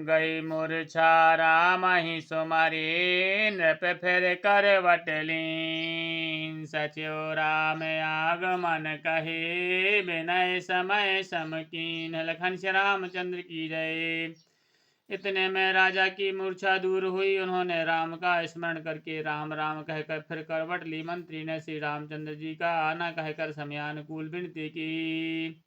गई मूर्छा राम ही सुमरी नृप फिर करवट लीन सच्यो राम आगमन कहे विनय समय समकीन। लखन श्री रामचंद्र की जय। इतने में राजा की मूर्छा दूर हुई। उन्होंने राम का स्मरण करके राम राम कहकर फिर करवट ली। मंत्री ने श्री रामचंद्र जी का आना कहकर समयानुकूल विनती की।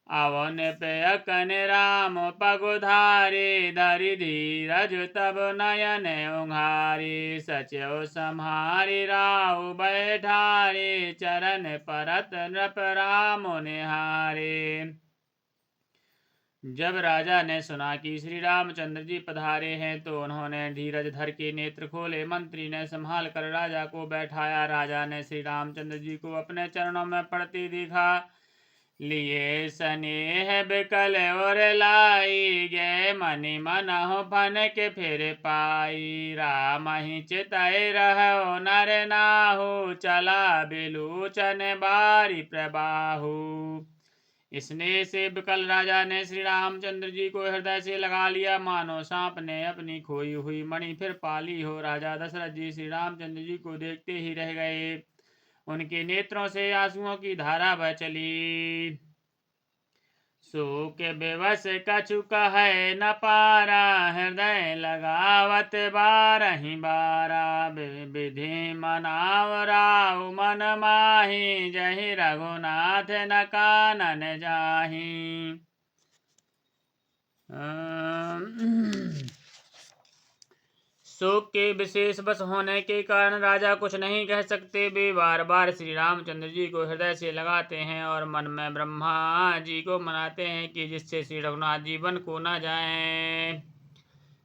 अवन पे अकन राम पगुधारे धरि धीरज तब नयन उघारे सच्यो सम्हारे राहु बैठारे चरण परत नृप राम निहारे। जब राजा ने सुना कि श्री रामचंद्र जी पधारे हैं तो उन्होंने धीरज धर के नेत्र खोले। मंत्री ने संभाल कर राजा को बैठाया। राजा ने श्री रामचंद्र जी को अपने चरणों में पड़ते देखा। लिए स्नेह बिकल और लाई गे मनि मनहु फन के फिर पाई। राम ही चितय रहो नर नाहु चला बिलोचन बारी प्रबाहु। स्नेह से बिकल राजा ने श्री रामचंद्र जी को हृदय से लगा लिया मानो सांप ने अपनी खोई हुई मणि फिर पाली हो। राजा दशरथ जी श्री रामचंद्र जी को देखते ही रह गए। उनके नेत्रों से आंसुओं की धारा बह चली। शोक बेवश कछु कहे न पारा हृदय लगावत बारहि बारा। विधि मनाव राहु मन माही जहि रघुनाथ न कानन जाही। शोक के विशेष बस होने के कारण राजा कुछ नहीं कह सकते। वे बार बार श्री रामचंद्र जी को हृदय से लगाते हैं और मन में ब्रह्मा जी को मनाते हैं कि जिससे श्री रघुनाथ जी वन को न जाएं।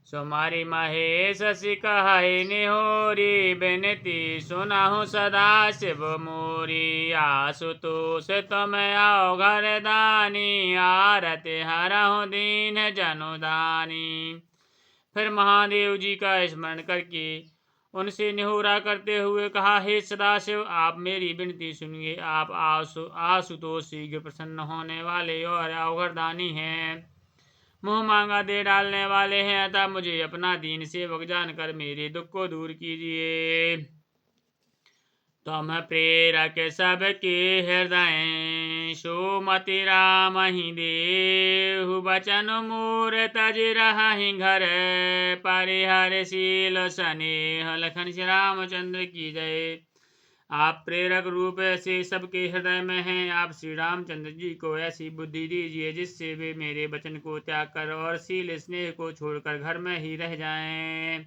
सुमारी महेश कहे निहोरी बिनती सुनाहु सदा शिव मोरी। आशुतोष तुम आओ घर दानी आरति हरहु दीन जनुदानी। फिर महादेव जी का स्मरण करके उनसे निहोरा करते हुए कहा, हे सदाशिव आप मेरी विनती सुनिए। आप आशुतोष शीघ्र प्रसन्न होने वाले और अवघरदानी हैं, मुँह मांगा दे डालने वाले हैं, अतः मुझे अपना दीन सेवक जानकर मेरे दुख को दूर कीजिए। तुम प्रेरक सबके हृदय सुमति राम ही देहु। बचन मोर तज रहि घर परिहरशील स्नेह। लखन श्री रामचंद्र की जय। आप प्रेरक रूप से सबके हृदय में हैं। आप श्री रामचंद्र जी को ऐसी बुद्धि दीजिए जिससे वे मेरे वचन को त्याग कर और शील स्नेह को छोड़कर घर में ही रह जाएं।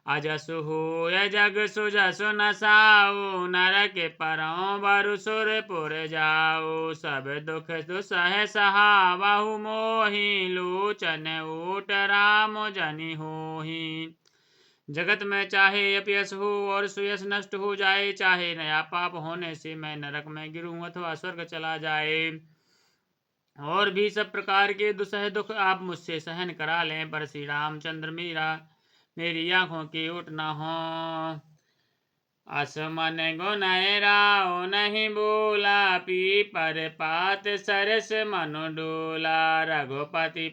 अजस हो जग सुजस नसाओ नरक परौ बरु सुरपुर जाओ। सब दुख दुसह सहावहु मोहि लोचन ओट राम जनि होहि। जगत में चाहे अपयश हो और सुयश नष्ट हो जाए, चाहे नया पाप होने से मैं नरक में गिरूं अथवा स्वर्ग चला जाए, और भी सब प्रकार के दुसह दुख आप मुझसे सहन करा लें, पर श्री रामचंद्र मेरी आंखों के ओट न हो। असमन गुनय राव नहीं बोला पीपर पात सरस मनु डोला। रघुपति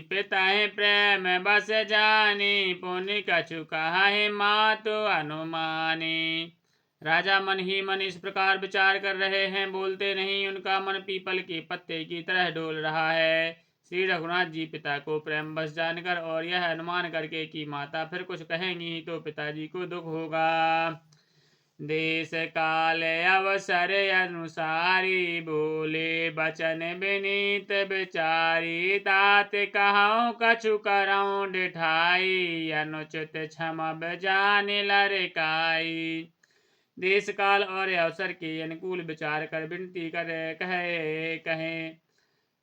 पितहि प्रेम बस जानी पुनि कछु कहाहि मातु अनुमानी। राजा मन ही मन इस प्रकार विचार कर रहे हैं, बोलते नहीं। उनका मन पीपल के पत्ते की तरह डोल रहा है। श्री रघुनाथ जी पिता को प्रेम बस जानकर और यह अनुमान करके कि माता फिर कुछ कहेंगी तो पिताजी को दुख होगा, देश काल अवसर अनुसारी बोले बचन विनीत विचारी। तात कहूँ कछु करऊँ डिठाई अनुचित क्षमा जान लरकाई। देश काल और अवसर के अनुकूल विचार कर विनती कहे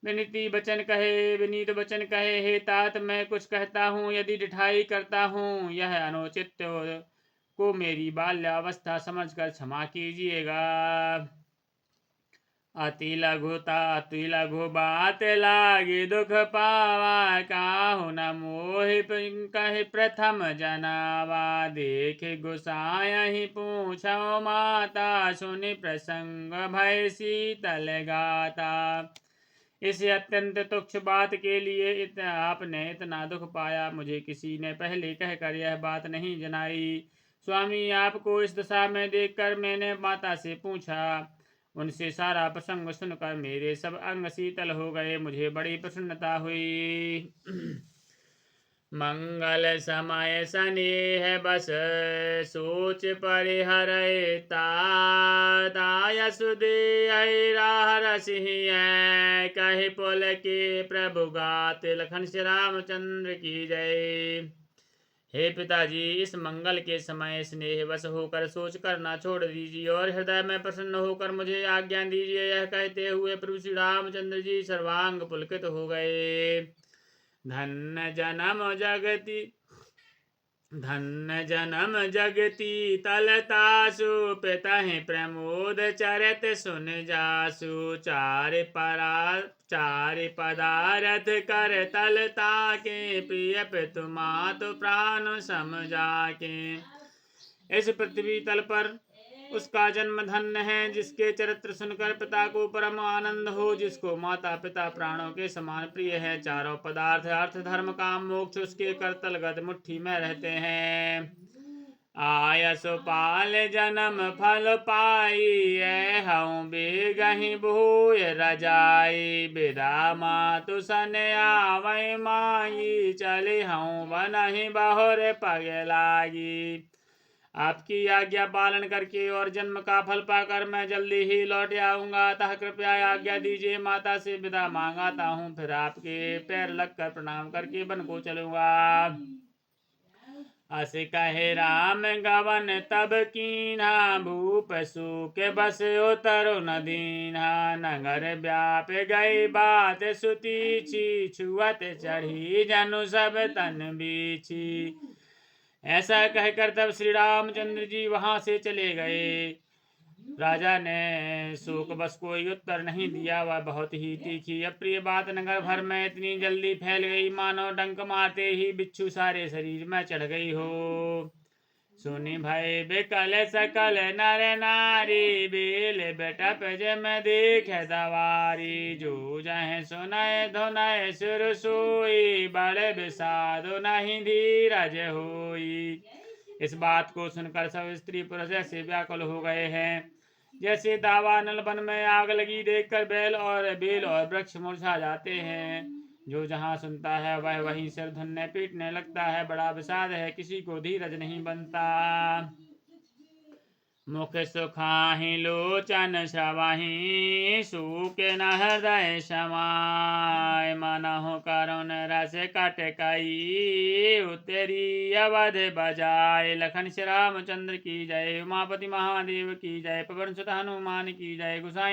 विनीत वचन कहे, हे तात मैं कुछ कहता हूँ यदि डिठाई करता हूँ, यह अनुचित को मेरी बाल्यावस्था समझकर क्षमा कीजिएगा। अति लघु बात लागे दुख पावा। काहु न मोहि कहि प्रथम जनावा। देख गुसायहि पूछौ माता सुनि प्रसंग भय शीतल गाता। इस अत्यंत तुच्छ बात के लिए आपने इतना दुख पाया, मुझे किसी ने पहले कहकर यह बात नहीं जनाई। स्वामी, आपको इस दशा में देखकर मैंने माता से पूछा। उनसे सारा प्रसंग सुनकर मेरे सब अंग शीतल हो गए, मुझे बड़ी प्रसन्नता हुई। मंगल समय स्नेह बस सोच परिहरय तायसुदे राह रसिय कहे पुल के प्रभु गात लखन श्री रामचंद्र की जय। हे पिताजी, इस मंगल के समय स्नेह बस होकर सोच कर ना छोड़ दीजिए और हृदय में प्रसन्न होकर मुझे आज्ञा दीजिए। यह कहते हुए प्रभु श्री रामचंद्र जी सर्वांग पुलकित हो गए। धन्य जन्म जगति तलतासु पितहि प्रमोद चरित सुन जासु चारि पदारथ कर तलता के प्रिय पितु मातु प्राण समझा के। इस पृथ्वी तल पर उसका जन्म धन्य है जिसके चरित्र सुनकर पिता को परम आनंद हो, जिसको माता पिता प्राणों के समान प्रिय है। चारों पदार्थ अर्थ धर्म काम मोक्ष उसके करतलगत मुट्ठी में रहते हैं। आयसु पाल जन्म फल पाई हूँ बेगहि भूय रजाई विदा मातु सन आवै माई चले हूँ बनहि बहुर पग लागी। आपकी आज्ञा पालन करके और जन्म का फल पाकर मैं जल्दी ही लौट आऊंगा, अतः कृपया आज्ञा दीजिए। माता से विदा मांगाता हूँ, फिर आपके पैर लगकर प्रणाम करके वन को चलूंगा। अस कहे राम गवन तब कीन्हा भूप सूख बस उतरो न दीन्हा नगर व्याप गई बात सुती छी छुअत चढ़ी जनु सब तन बीछी। ऐसा कहकर तब श्री रामचंद्र जी वहां से चले गए। राजा ने शोक बस कोई उत्तर नहीं दिया। वह बहुत ही तीखी अप्रिय बात नगर भर में इतनी जल्दी फैल गई मानो डंक मारते ही बिच्छू सारे शरीर में चढ़ गई हो। सुनी भय बिकल सकल नर नारी बेल बेटप जम देख दवारी जो जह सुनय धुनय सुर सोई बड़ विषाद नहीं धीरज होई। इस बात को सुनकर सब स्त्री पुरुष ऐसे व्याकुल हो गए हैं जैसे दावानल वन में आग लगी देखकर बेल और वृक्ष मुरझा जाते हैं। जो जहाँ सुनता है वह वहीं सिर धुनने पीटने लगता है। बड़ा विषाद है, किसी को धीरज नहीं बनता। मुख सुखाहि लोचन श्रवहि सूख न हृदय समाय मनहु करुण रस कटकई उतरी अवध बजाय। लखन श्री रामचंद्र की जय। उमापति महादेव की जय। पवन सुत हनुमान की जय। गोसाई